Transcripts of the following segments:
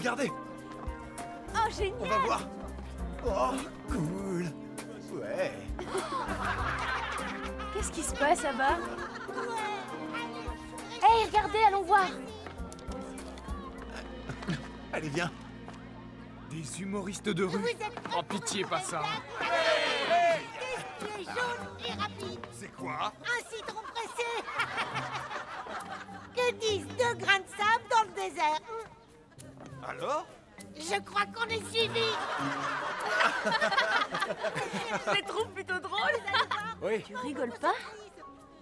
regardez. Oh, génial! On va voir. Oh, cool. Ouais. Qu'est-ce qui se passe là-bas? Hey, regardez, allons voir! Allez, viens. Des humoristes de rue. Oh, pitié, pas ça. Des jaune et rapide. C'est quoi? Un citron pressé. Que disent 2 grains de sable dans le désert? Alors? Je crois qu'on est suivis. Je les trouve plutôt drôles! Oui, Tu rigoles pas?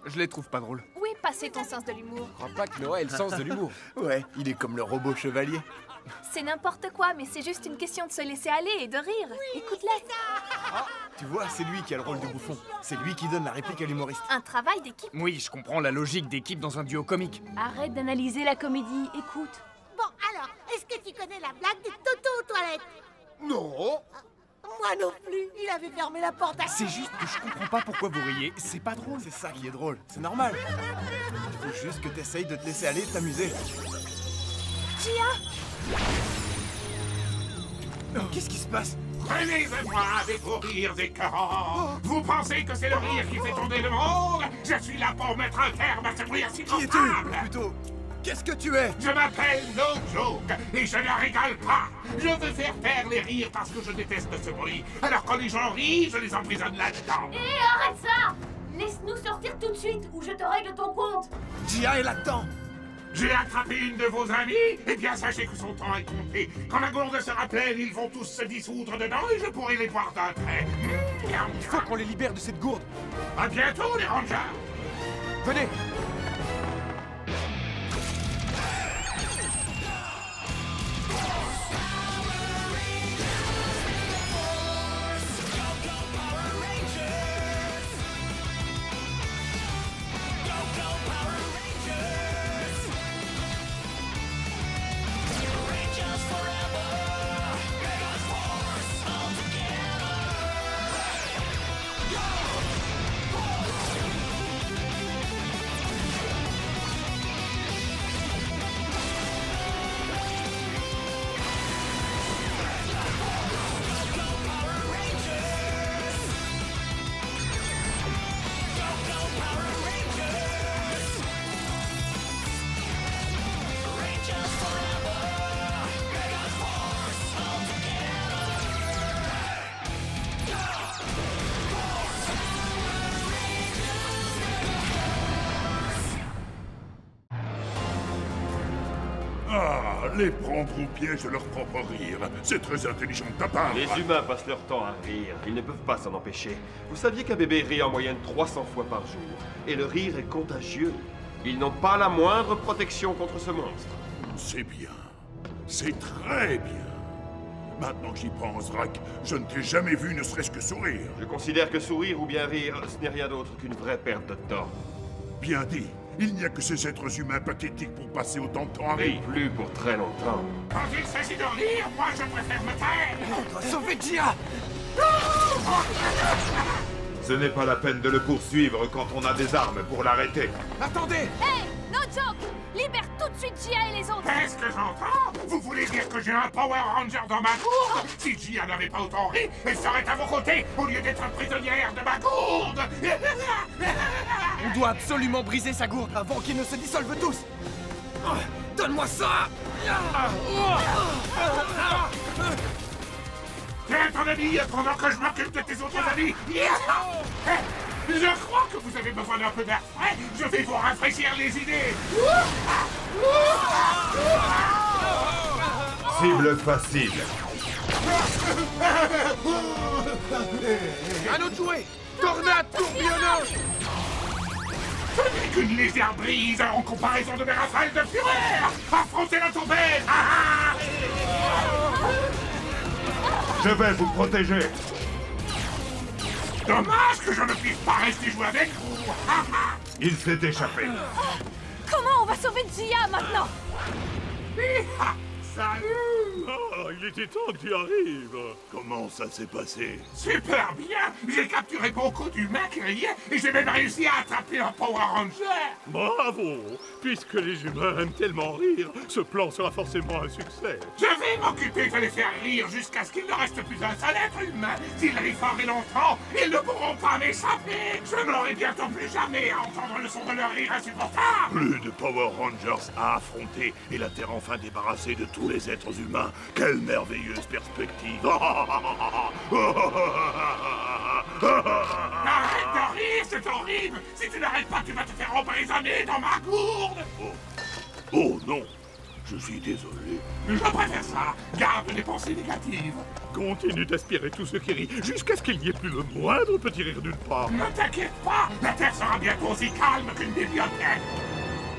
je les trouve pas drôles. Où est passé ton sens de l'humour? Je crois pas que Noah ait le sens de l'humour. Ouais, il est comme le robot chevalier. C'est n'importe quoi, mais c'est juste une question de se laisser aller et de rire. Écoute-les. Tu vois, c'est lui qui a le rôle de bouffon. C'est lui qui donne la réplique à l'humoriste. Un travail d'équipe. Oui, je comprends la logique d'équipe dans un duo comique. Arrête d'analyser la comédie, écoute. Bon, alors, est-ce que tu connais la blague des totos aux toilettes? Non. Moi non plus. Il avait fermé la porte à... C'est juste que je comprends pas pourquoi vous riez. C'est pas drôle. C'est ça qui est drôle. C'est normal. Il faut juste que t'essayes de te laisser aller et de t'amuser. Gia! Oh, qu'est-ce qui se passe? Prenez-moi avec vos rires écœurants. Vous pensez que c'est le rire qui fait tourner le monde? Je suis là pour mettre un terme à ce rire si Qui es-tu? confortable. Plutôt, qu'est-ce que tu es? Je m'appelle No Joke et je ne rigole pas. Je veux faire taire les rires parce que je déteste ce bruit. Alors quand les gens rient, je les emprisonne là-dedans. Hé, arrête ça! Laisse-nous sortir tout de suite ou je te règle ton compte! Gia est là-dedans. J'ai attrapé une de vos amies. Eh bien, sachez que son temps est compté. Quand la gourde sera pleine, ils vont tous se dissoudre dedans et je pourrai les voir d'un trait. Il faut qu'on les libère de cette gourde. À bientôt, les rangers. Venez. Ah, les prendre au piège de leur propre rire. C'est très intelligent de ta part. Les humains passent leur temps à rire, ils ne peuvent pas s'en empêcher. Vous saviez qu'un bébé rit en moyenne 300 fois par jour, et le rire est contagieux. Ils n'ont pas la moindre protection contre ce monstre. C'est bien. C'est très bien. Maintenant que j'y pense, Drac, je ne t'ai jamais vu ne serait-ce que sourire. Je considère que sourire ou bien rire, ce n'est rien d'autre qu'une vraie perte de temps. Bien dit. Il n'y a que ces êtres humains pathétiques pour passer autant de temps à Et rire. plus pour très longtemps. Quand il s'agit de rire, moi je préfère me taire. On doit sauver Gia. Ce n'est pas la peine de le poursuivre quand on a des armes pour l'arrêter. Attendez. Hey, no joke! Libère tout de suite Gia et les autres! Qu'est-ce que j'entends? Vous voulez dire que j'ai un Power Ranger dans ma gourde? Si Gia n'avait pas autant ri, elle serait à vos côtés au lieu d'être prisonnière de ma gourde. On doit absolument briser sa gourde. Avant qu'ils ne se dissolvent tous. Oh, donne-moi ça. Tiens ton ami pendant que je m'occupe de tes autres amis. Je crois que vous avez besoin d'un peu d'air frais. Je vais vous rafraîchir les idées. Cible facile. Un autre jouet. Tornade tourbillonnante. Ce n'est qu'une légère brise en comparaison de mes rafales de fureur. Affrontez la tempête. Je vais vous protéger. Dommage que je ne puisse pas rester jouer avec vous. Il s'est échappé. Comment on va sauver Gia maintenant? Salut. Oh, il était temps que tu arrives. Comment ça s'est passé? Super bien. J'ai capturé beaucoup d'humains qui riaient et j'ai même réussi à attraper un Power Ranger. Bravo! Puisque les humains aiment tellement rire, ce plan sera forcément un succès. Je vais m'occuper de les faire rire jusqu'à ce qu'il ne reste plus un seul être humain. S'ils rient fort et longtemps, ils ne pourront pas m'échapper. Je n'aurai bientôt plus jamais à entendre le son de leur rire insupportable. Plus de Power Rangers à affronter et la Terre enfin débarrassée de tous les êtres humains. Quelle merveilleuse perspective! Arrête de rire, c'est horrible. Si tu n'arrêtes pas, tu vas te faire emprisonner dans ma gourde. Oh non! Je suis désolé. Je préfère ça. Garde les pensées négatives. Continue d'aspirer tout ce qui rit jusqu'à ce qu'il n'y ait plus le moindre petit rire nulle part. Ne t'inquiète pas, la Terre sera bientôt aussi calme qu'une bibliothèque.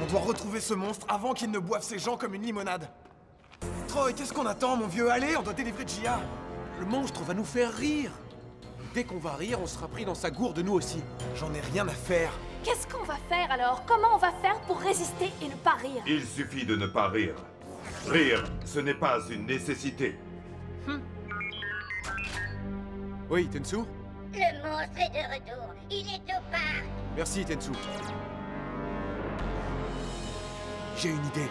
On doit retrouver ce monstre avant qu'il ne boive ses gens comme une limonade. Troy, qu'est-ce qu'on attend, mon vieux? Allez, on doit délivrer Gia. Le monstre va nous faire rire. Dès qu'on va rire, on sera pris dans sa gourde, nous aussi. J'en ai rien à faire. Qu'est-ce qu'on va faire alors? Comment on va faire pour résister et ne pas rire? Il suffit de ne pas rire. Rire, ce n'est pas une nécessité. Oui, Tensu? Le monstre est de retour. Il est au parc. Merci, Tensu. J'ai une idée.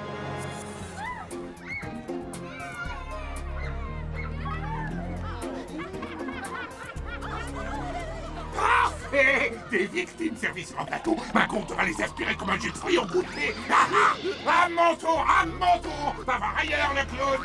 Parfait. Des victimes servies sur un plateau. Ma gourde va les aspirer comme un jus de fruits au goûter. À mon tour, à mon tour. Va voir ailleurs, le clown.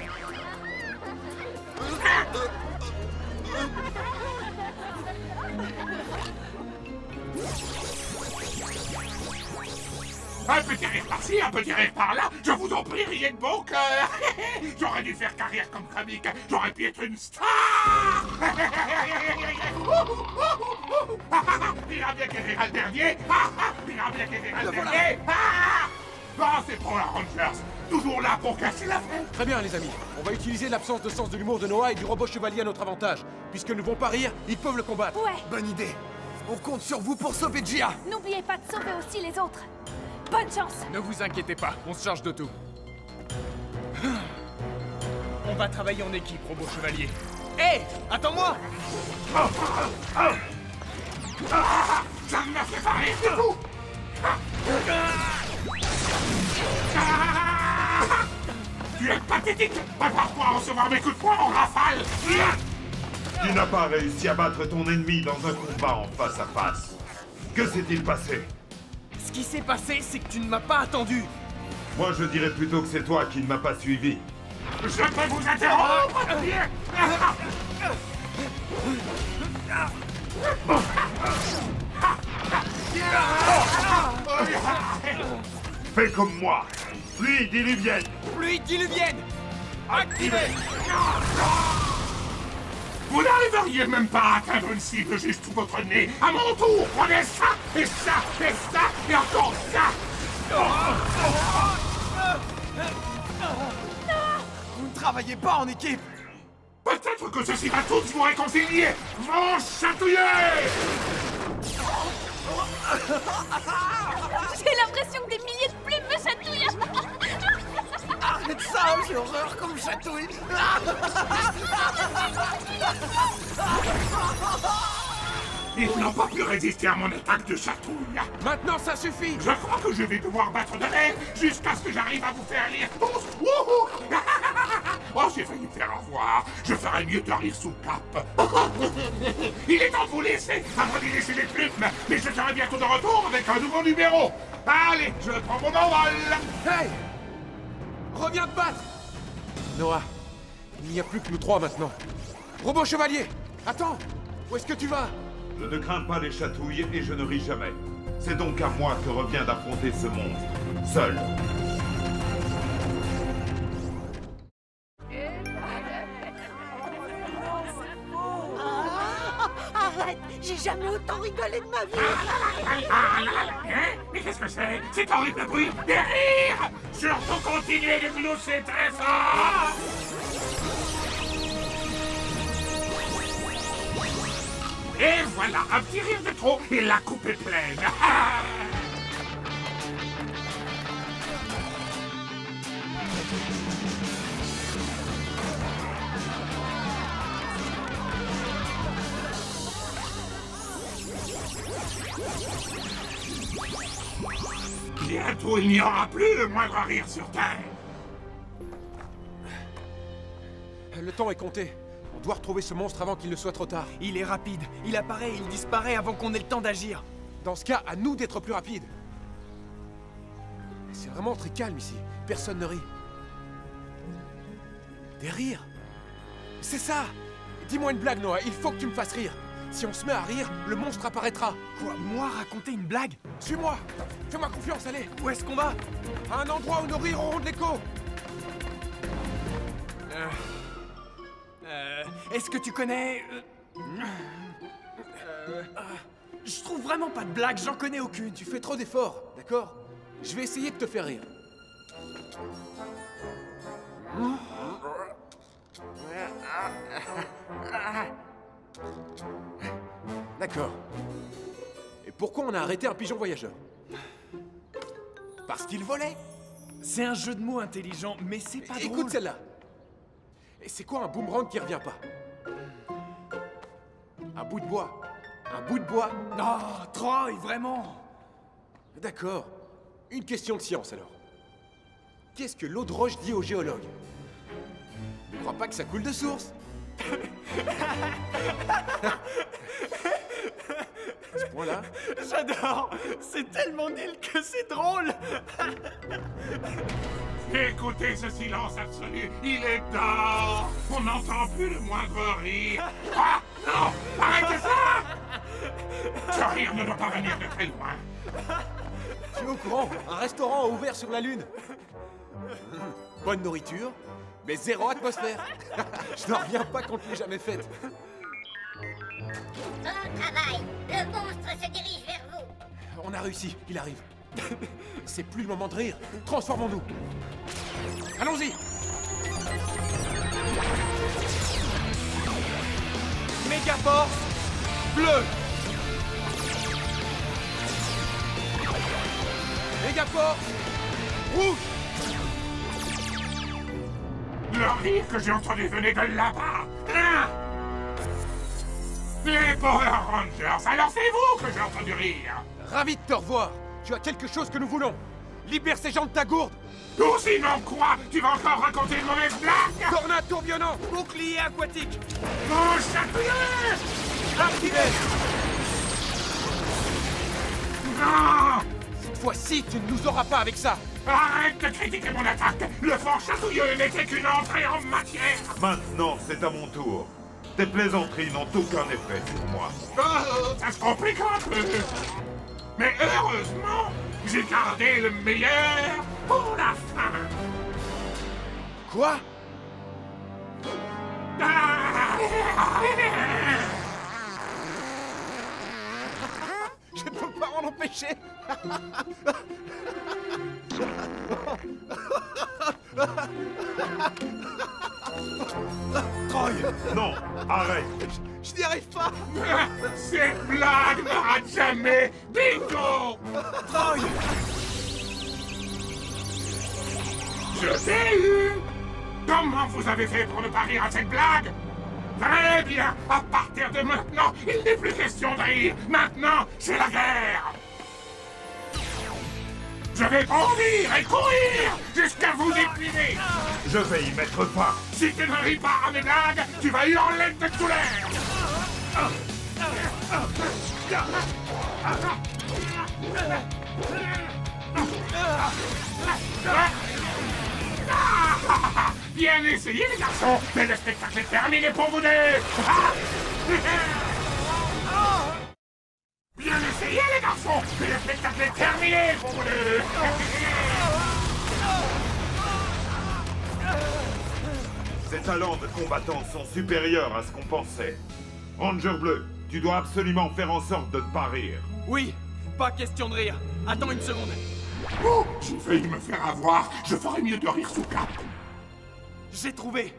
Un petit rire par-ci, un petit rire par-là, je vous en prie, riez de bon cœur. J'aurais dû faire carrière comme comique, j'aurais pu être une star. Il a bien qu'elle le dernier. Il a bien qu'elle le dernier. Bon, c'est pour la Rangers, toujours là pour casser la fête. Très bien, les amis. On va utiliser l'absence de sens de l'humour de Noah et du robot chevalier à notre avantage. Puisqu'ils ne vont pas rire, ils peuvent le combattre. Ouais, Bonne idée. On compte sur vous pour sauver Gia. n'oubliez pas de sauver aussi les autres. Bonne chance! Ne vous inquiétez pas, on se charge de tout. On va travailler en équipe, robot chevalier. Hé, attends-moi. Ça ne me fait pas rire du tout. Tu es pathétique. Prépare-toi à recevoir mes coups de poing en rafale. Tu n'as pas réussi à battre ton ennemi dans un combat en face à face. Que s'est-il passé? Ce qui s'est passé, c'est que tu ne m'as pas attendu. Moi, je dirais plutôt que c'est toi qui ne m'as pas suivi. Je peux vous interrompre? Fais comme moi. Pluie diluvienne. Pluie diluvienne. Activé. Vous n'arriveriez même pas à atteindre une cible juste sous votre nez. À mon tour, prenez ça, et ça, et ça, et encore ça. Vous ne travaillez pas en équipe. Peut-être que ceci va tous vous réconcilier. Vont chatouiller. J'ai l'impression que des milliers de plumes me chatouillent! Arrête ça, j'ai horreur comme chatouille. Ils n'ont pas pu résister à mon attaque de chatouille. Maintenant, ça suffit. Je crois que je vais devoir battre de l'air jusqu'à ce que j'arrive à vous faire rire tous. Wouhou. Oh, j'ai failli me faire au revoir. Je ferais mieux de rire sous cape. Il est temps de vous laisser, avant d'y laisser les plumes. Mais je serai bientôt de retour avec un nouveau numéro. Allez, je prends mon envol. Hey! Reviens te battre! Noah, il n'y a plus que nous trois maintenant. Robot chevalier! Attends! Où est-ce que tu vas? Je ne crains pas les chatouilles et je ne ris jamais. C'est donc à moi que revient d'affronter ce monstre. Seul. Arrête, j'ai jamais autant rigolé de ma vie. Hein? Mais qu'est-ce que c'est? C'est horrible bruit. Des rires. Surtout continuez de glousser très fort. Et voilà, un petit rire de trop et la coupe est pleine. Bientôt, il n'y aura plus le moindre rire sur Terre. Le temps est compté. On doit retrouver ce monstre avant qu'il ne soit trop tard. Il est rapide. Il apparaît et il disparaît avant qu'on ait le temps d'agir. Dans ce cas, à nous d'être plus rapides. C'est vraiment très calme ici. Personne ne rit. Des rires? C'est ça! Dis-moi une blague, Noah. Il faut que tu me fasses rire. Si on se met à rire, le monstre apparaîtra. Quoi, moi raconter une blague? Suis-moi! Fais-moi confiance, allez! Où est-ce qu'on va? À un endroit où nos rires auront de l'écho! Est-ce que tu connais... Je trouve vraiment pas de blague, j'en connais aucune. Tu fais trop d'efforts, d'accord? Je vais essayer de te faire rire. D'accord. Et pourquoi on a arrêté un pigeon voyageur? Parce qu'il volait. C'est un jeu de mots intelligent, mais c'est pas drôle. Écoute celle-là. Et c'est quoi un boomerang qui revient pas? Un bout de bois. Un bout de bois. Oh, Troy, vraiment. D'accord. Une question de science alors. Qu'est-ce que l'eau de roche dit aux géologues? Ne crois pas que ça coule de source. À ce point-là. J'adore. C'est tellement nul que c'est drôle. Écoutez ce silence absolu, il est tard. On n'entend plus le moindre rire. Ah, non, arrêtez ça. Ce rire ne doit pas venir de très loin. Tu es au courant? Un restaurant ouvert sur la Lune. Bonne nourriture, mais zéro atmosphère. Je n'en reviens pas qu'on ne l'ait jamais faite. Bon travail. Le monstre se dirige vers vous. On a réussi, il arrive. C'est plus le moment de rire. Transformons-nous. Allons-y. Méga force bleu. Méga force rouge. Le rire que j'ai entendu venait de là-bas. Hein? Les Power Rangers, alors c'est vous que j'ai entendu rire. Ravi de te revoir. Tu as quelque chose que nous voulons. Libère ces gens de ta gourde. Ou sinon quoi? Tu vas encore raconter une mauvaise blague? Tornade tourbillonnant. Bouclier aquatique. Mon chatouilleur! Activé. Non! Cette fois-ci, tu ne nous auras pas avec ça. Arrête de critiquer mon attaque! Le fort chatouilleux n'était qu'une entrée en matière! Maintenant, c'est à mon tour. Tes plaisanteries n'ont aucun effet sur moi. Oh, ça se complique un peu! Mais heureusement, j'ai gardé le meilleur pour la fin! Quoi? Je ne peux pas m'en empêcher. Troy. Non, arrête. Je n'y arrive pas. Ces blagues ne ratent jamais! Bingo! Troy. Je t'ai eu! Comment vous avez fait pour ne pas rire à cette blague? Très bien! À partir de maintenant, il n'est plus question de rire! Maintenant, c'est la guerre! Je vais bondir et courir jusqu'à vous épuiser! Je vais y mettre fin. Si tu ne ris pas à mes blagues, tu vas hurler de douleur! Bien essayé les garçons, mais le spectacle est terminé pour vous deux. Bien essayé les garçons, mais le spectacle est terminé pour vous deux. Ses talents de combattant sont supérieurs à ce qu'on pensait. Ranger Bleu, tu dois absolument faire en sorte de ne pas rire. Oui, pas question de rire. Attends une seconde. Oh, j'ai failli me faire avoir. Je ferais mieux de rire sous cap. J'ai trouvé.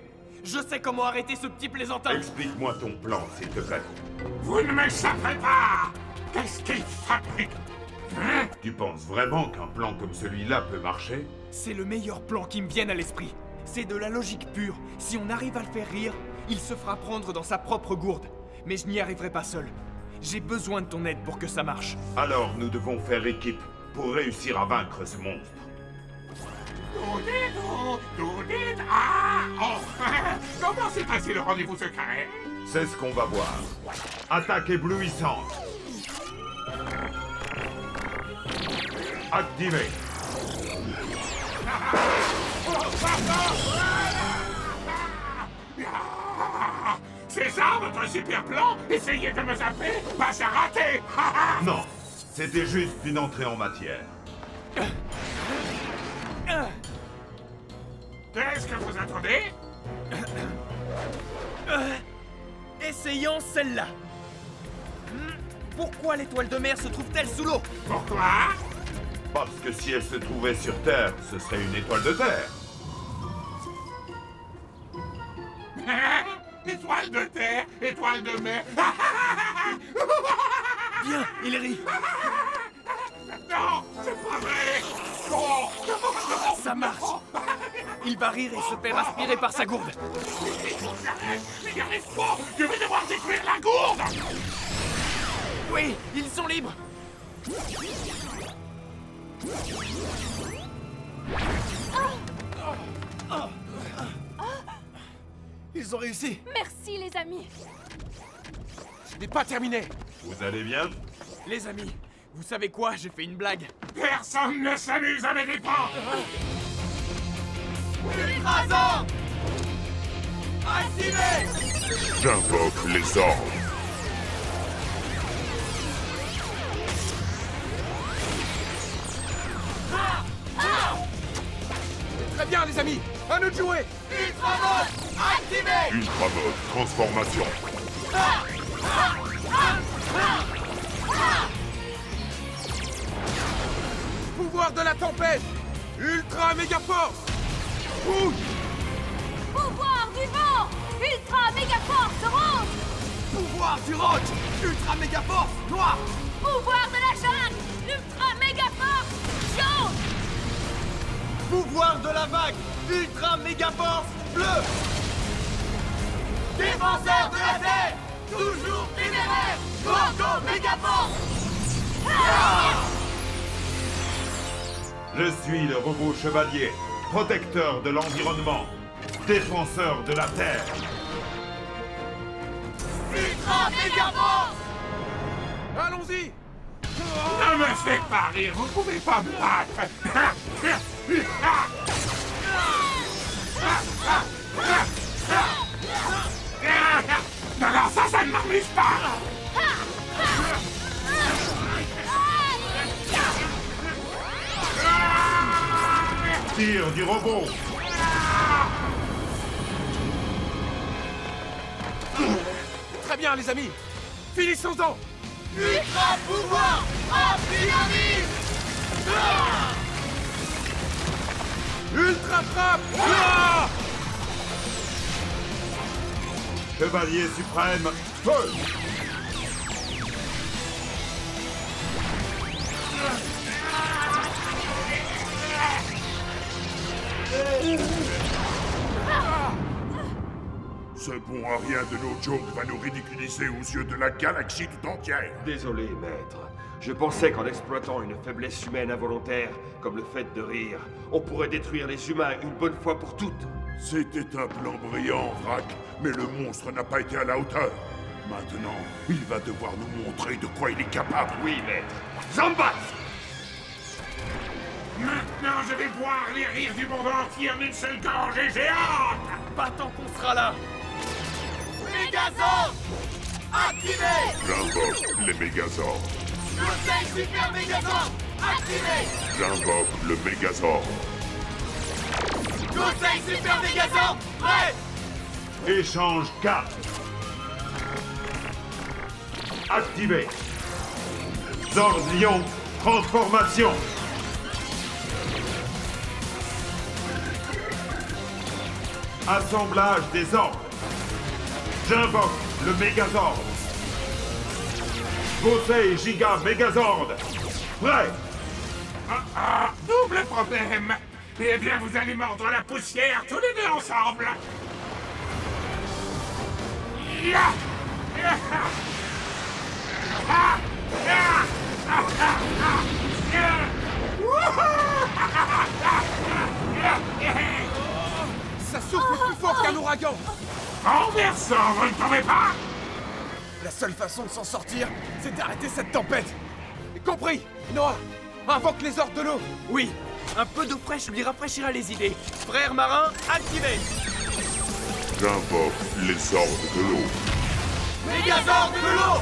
Je sais comment arrêter ce petit plaisantin. Explique-moi ton plan, s'il te plaît. Vous ne m'échapperez pas. Qu'est-ce qu'il fabrique? Hein? Tu penses vraiment qu'un plan comme celui-là peut marcher? C'est le meilleur plan qui me vienne à l'esprit. C'est de la logique pure. Si on arrive à le faire rire, il se fera prendre dans sa propre gourde. Mais je n'y arriverai pas seul. J'ai besoin de ton aide pour que ça marche. Alors nous devons faire équipe pour réussir à vaincre ce monstre. Ah, enfin! Comment s'est passé le rendez-vous secret? C'est ce qu'on va voir. Attaque éblouissante. Activé. C'est ça votre super plan? Essayez de me zapper? Bah c'est raté! Non, c'était juste une entrée en matière. Qu'est-ce que vous attendez? Essayons celle-là. Pourquoi l'étoile de mer se trouve-t-elle sous l'eau? Pourquoi? Parce que si elle se trouvait sur Terre, ce serait une étoile de terre. Étoile de terre, étoile de mer. Bien, il rit. Non, c'est pas vrai. Oh. Ça marche. Il va rire et se faire aspirer par sa gourde. Mais n'y arrive pas. Je vais devoir détruire la gourde. Oui, ils sont libres. Ils ont réussi. Merci, les amis. Je n'ai pas terminé. Vous allez bien? Les amis, vous savez quoi? J'ai fait une blague. Personne ne s'amuse à mes dépens. Ultrason! Activé! J'invoque les ordres. Très bien, les amis. À nous de jouer. Ultramode! Activé! Ultramode transformation. Pouvoir de la tempête. Ultra méga force. Rouge. Pouvoir du vent! Ultra méga force rouge! Pouvoir du roc. Ultra méga force noir. Pouvoir de la jungle! Ultra méga force jaune! Pouvoir de la vague! Ultra méga force bleu! Défenseur de la Terre! Toujours téméraire! Gorgo méga force! Je suis le robot chevalier, protecteur de l'environnement, défenseur de la Terre. Ultra méga force! Allons-y. Ne me faites pas rire. Vous pouvez pas me battre. Non, non, ça ne m'amuse pas. Tir du robot. Très bien, les amis. Finissons-en. Ultra pouvoir anti-avis! Ultra frappe. Ah. Chevalier suprême, feu! Ce bon à rien de nos jokes va nous ridiculiser aux yeux de la galaxie tout entière. Désolé, maître. Je pensais qu'en exploitant une faiblesse humaine involontaire, comme le fait de rire, on pourrait détruire les humains une bonne fois pour toutes. C'était un plan brillant, Vrak, mais le monstre n'a pas été à la hauteur. Maintenant, il va devoir nous montrer de quoi il est capable. Oui, maître. Zambat! Maintenant, je vais boire les rires du monde entier en une seule gorgée géante. Pas tant qu'on sera là! Mégazord! Activé! J'invoque les Mégazords. Conseil Super Mégazord! Activé! J'invoque le Mégazord. Conseil Super Mégazord! Prêt! Échange 4. Activé. Zord Lion, transformation. Assemblage des ordres. J'invoque le Mégazord. Conseil Giga Mégazord. Prêt. Double problème. Eh bien, vous allez mordre la poussière tous les deux ensemble. Ya! Ya! Ah! Ya! Ah! Ah! Ah! Ya! Ça souffle plus fort qu'un ouragan. Renversant, vous ne trouvez pas? La seule façon de s'en sortir, c'est d'arrêter cette tempête. Compris. Noah, invoque les ordres de l'eau. Oui, un peu d'eau fraîche lui rafraîchira les idées. Frère marin, activez! J'invoque les ordres de l'eau. Mégazord de l'eau!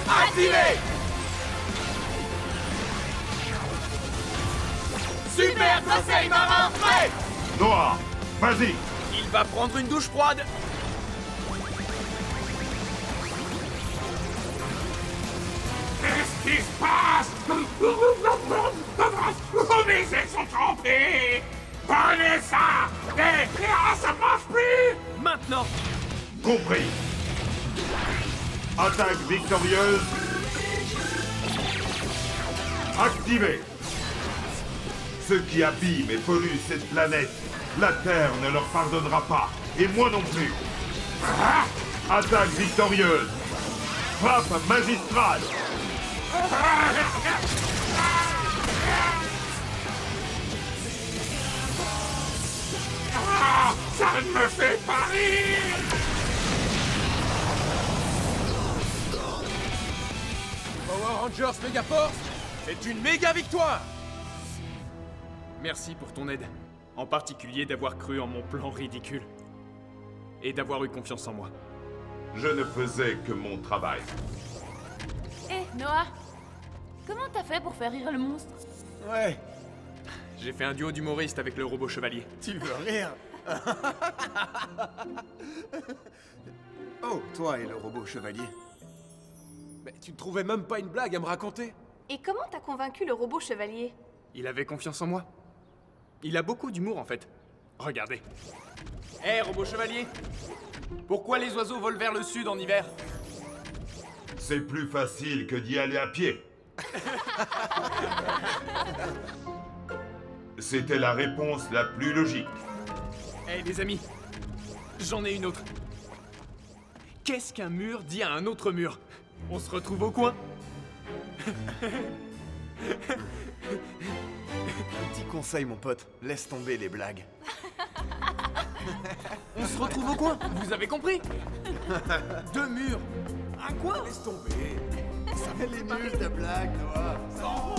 Activez! Super conseil marin prêt! Noah, vas-y. Il va prendre une douche froide. Qu'est-ce qui se passe? Mes ailes sont trempées. Prenez ça. Ça marche plus. Maintenant! Compris. Attaque victorieuse. Activée. Ceux qui abîment et polluent cette planète, la Terre ne leur pardonnera pas. Et moi non plus. Attaque victorieuse. Frappe magistrale. Ça ne me fait pas rire. Power Rangers Megaforce, c'est une méga victoire. Merci pour ton aide. En particulier d'avoir cru en mon plan ridicule. Et d'avoir eu confiance en moi. Je ne faisais que mon travail. Eh, Noah, comment t'as fait pour faire rire le monstre? Ouais, J'ai fait un duo d'humoristes avec le robot chevalier. tu veux rire? Oh, toi et le robot chevalier. Mais tu ne trouvais même pas une blague à me raconter? Et comment t'as convaincu le robot chevalier? Il avait confiance en moi. Il a beaucoup d'humour en fait. Regardez. Hé, robot chevalier! Pourquoi les oiseaux volent vers le sud en hiver? C'est plus facile que d'y aller à pied. C'était la réponse la plus logique. Hé, les amis, j'en ai une autre. Qu'est-ce qu'un mur dit à un autre mur? On se retrouve au coin? Petit conseil, mon pote, laisse tomber les blagues. On se retrouve au coin, vous avez compris? Deux murs, un coin. Laisse tomber. Elle est nulle ta blague, Noah.